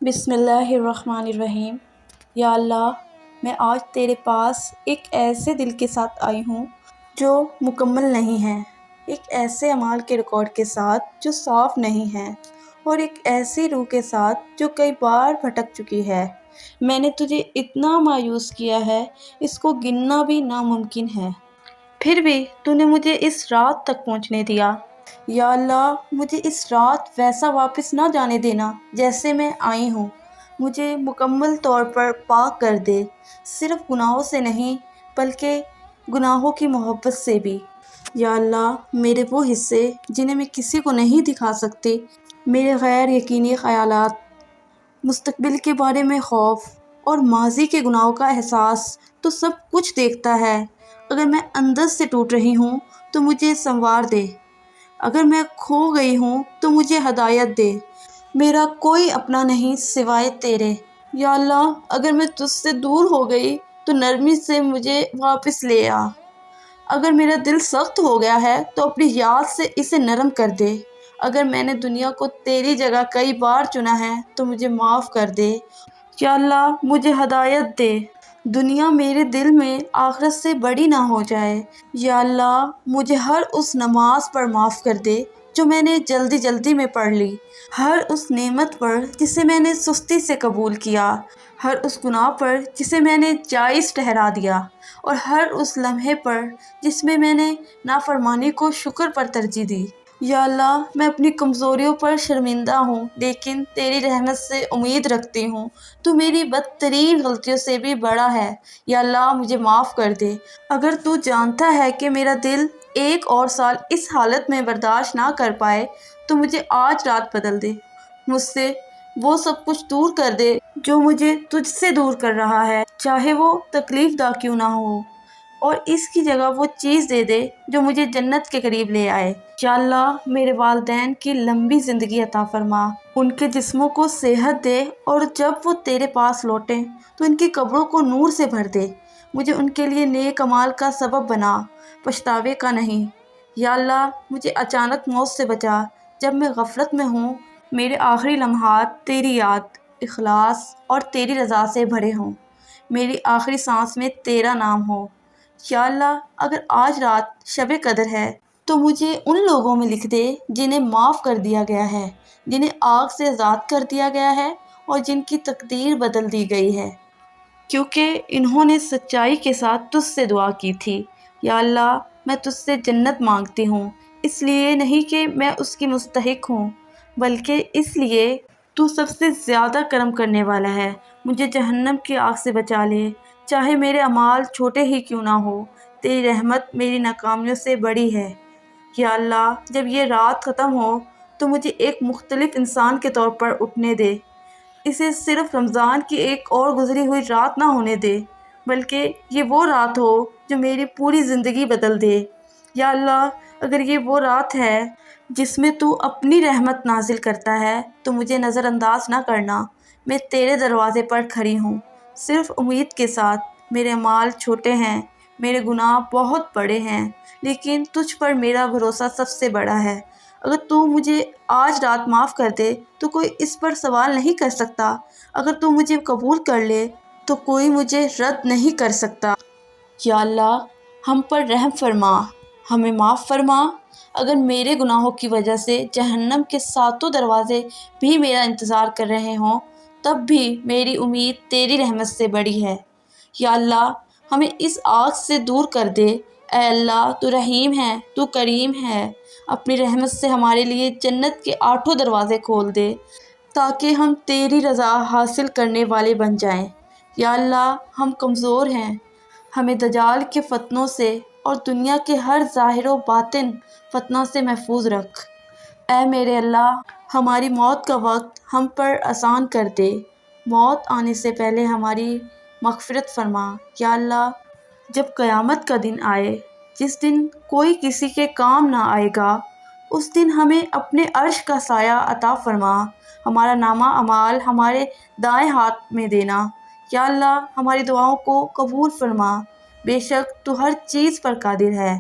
بسم اللہ الرحمن الرحیم۔ یا اللہ، میں آج تیرے پاس ایک ایسے دل کے ساتھ آئی ہوں جو مکمل نہیں ہے، ایک ایسے اعمال کے ریکارڈ کے ساتھ جو صاف نہیں ہے، اور ایک ایسی روح کے ساتھ جو کئی بار بھٹک چکی ہے۔ میں نے تجھے اتنا مایوس کیا ہے، اس کو گننا بھی ناممکن ہے، پھر بھی تو نے مجھے اس رات تک پہنچنے دیا۔ یا اللہ، مجھے اس رات ویسا واپس نہ جانے دینا جیسے میں آئی ہوں۔ مجھے مکمل طور پر پاک کر دے، صرف گناہوں سے نہیں بلکہ گناہوں کی محبت سے بھی۔ یا اللہ، میرے وہ حصے جنہیں میں کسی کو نہیں دکھا سکتی، میرے غیر یقینی خیالات، مستقبل کے بارے میں خوف اور ماضی کے گناہوں کا احساس، تو سب کچھ دیکھتا ہے۔ اگر میں اندر سے ٹوٹ رہی ہوں تو مجھے سنوار دے، اگر میں کھو گئی ہوں تو مجھے ہدایت دے۔ میرا کوئی اپنا نہیں سوائے تیرے۔ یا اللہ، اگر میں تجھ سے دور ہو گئی تو نرمی سے مجھے واپس لے آ۔ اگر میرا دل سخت ہو گیا ہے تو اپنی یاد سے اسے نرم کر دے۔ اگر میں نے دنیا کو تیری جگہ کئی بار چنا ہے تو مجھے معاف کر دے۔ یا اللہ، مجھے ہدایت دے، دنیا میرے دل میں آخرت سے بڑی نہ ہو جائے۔ یا اللہ، مجھے ہر اس نماز پر معاف کر دے جو میں نے جلدی جلدی میں پڑھ لی، ہر اس نعمت پر جسے میں نے سستی سے قبول کیا، ہر اس گناہ پر جسے میں نے جائز ٹھہرا دیا، اور ہر اس لمحے پر جس میں نے نافرمانی کو شکر پر ترجیح دی۔ یا اللہ، میں اپنی کمزوریوں پر شرمندہ ہوں، لیکن تیری رحمت سے امید رکھتی ہوں۔ تو میری بدترین غلطیوں سے بھی بڑا ہے۔ یا اللہ، مجھے معاف کر دے۔ اگر تو جانتا ہے کہ میرا دل ایک اور سال اس حالت میں برداشت نہ کر پائے تو مجھے آج رات بدل دے، مجھ سے وہ سب کچھ دور کر دے جو مجھے تجھ سے دور کر رہا ہے، چاہے وہ تکلیف دہ کیوں نہ ہو، اور اس کی جگہ وہ چیز دے دے جو مجھے جنت کے قریب لے آئے۔ یا اللہ، میرے والدین کی لمبی زندگی عطا فرما، ان کے جسموں کو صحت دے، اور جب وہ تیرے پاس لوٹیں تو ان کی قبروں کو نور سے بھر دے۔ مجھے ان کے لیے نیک اعمال کا سبب بنا، پچھتاوے کا نہیں۔ یا اللہ، مجھے اچانک موت سے بچا، جب میں غفلت میں ہوں۔ میرے آخری لمحات تیری یاد، اخلاص اور تیری رضا سے بھرے ہوں، میری آخری سانس میں تیرا نام ہو۔ یا اللہ، اگر آج رات شب قدر ہے تو مجھے ان لوگوں میں لکھ دے جنہیں معاف کر دیا گیا ہے، جنہیں آگ سے آزاد کر دیا گیا ہے، اور جن کی تقدیر بدل دی گئی ہے کیونکہ انہوں نے سچائی کے ساتھ تجھ سے دعا کی تھی۔ یا اللہ، میں تجھ سے جنت مانگتی ہوں، اس لیے نہیں کہ میں اس کی مستحق ہوں، بلکہ اس لیے تو سب سے زیادہ کرم کرنے والا ہے۔ مجھے جہنم کی آگ سے بچا لے، چاہے میرے اعمال چھوٹے ہی کیوں نہ ہو، تیری رحمت میری ناکامیوں سے بڑی ہے۔ یا اللہ، جب یہ رات ختم ہو تو مجھے ایک مختلف انسان کے طور پر اٹھنے دے، اسے صرف رمضان کی ایک اور گزری ہوئی رات نہ ہونے دے، بلکہ یہ وہ رات ہو جو میری پوری زندگی بدل دے۔ یا اللہ، اگر یہ وہ رات ہے جس میں تو اپنی رحمت نازل کرتا ہے تو مجھے نظر انداز نہ کرنا۔ میں تیرے دروازے پر کھڑی ہوں، صرف امید کے ساتھ۔ میرے اعمال چھوٹے ہیں، میرے گناہ بہت بڑے ہیں، لیکن تجھ پر میرا بھروسہ سب سے بڑا ہے۔ اگر تو مجھے آج رات معاف کر دے تو کوئی اس پر سوال نہیں کر سکتا، اگر تو مجھے قبول کر لے تو کوئی مجھے رد نہیں کر سکتا۔ یا اللہ، ہم پر رحم فرما، ہمیں معاف فرما۔ اگر میرے گناہوں کی وجہ سے جہنم کے 7 دروازے بھی میرا انتظار کر رہے ہوں، تب بھی میری امید تیری رحمت سے بڑی ہے۔ یا اللہ، ہمیں اس آگ سے دور کر دے۔ اے اللہ، تو رحیم ہے، تو کریم ہے، اپنی رحمت سے ہمارے لیے جنت کے 8 دروازے کھول دے تاکہ ہم تیری رضا حاصل کرنے والے بن جائیں۔ یا اللہ، ہم کمزور ہیں، ہمیں دجال کے فتنوں سے اور دنیا کے ہر ظاہر و باطن فتنہ سے محفوظ رکھ۔ اے میرے اللہ، ہماری موت کا وقت ہم پر آسان کر دے، موت آنے سے پہلے ہماری مغفرت فرما۔ یا اللہ، جب قیامت کا دن آئے، جس دن کوئی کسی کے کام نہ آئے گا، اس دن ہمیں اپنے عرش کا سایہ عطا فرما، ہمارا نامہ اعمال ہمارے دائیں ہاتھ میں دینا۔ یا اللہ، ہماری دعاؤں کو قبول فرما، بے شک تو ہر چیز پر قادر ہے۔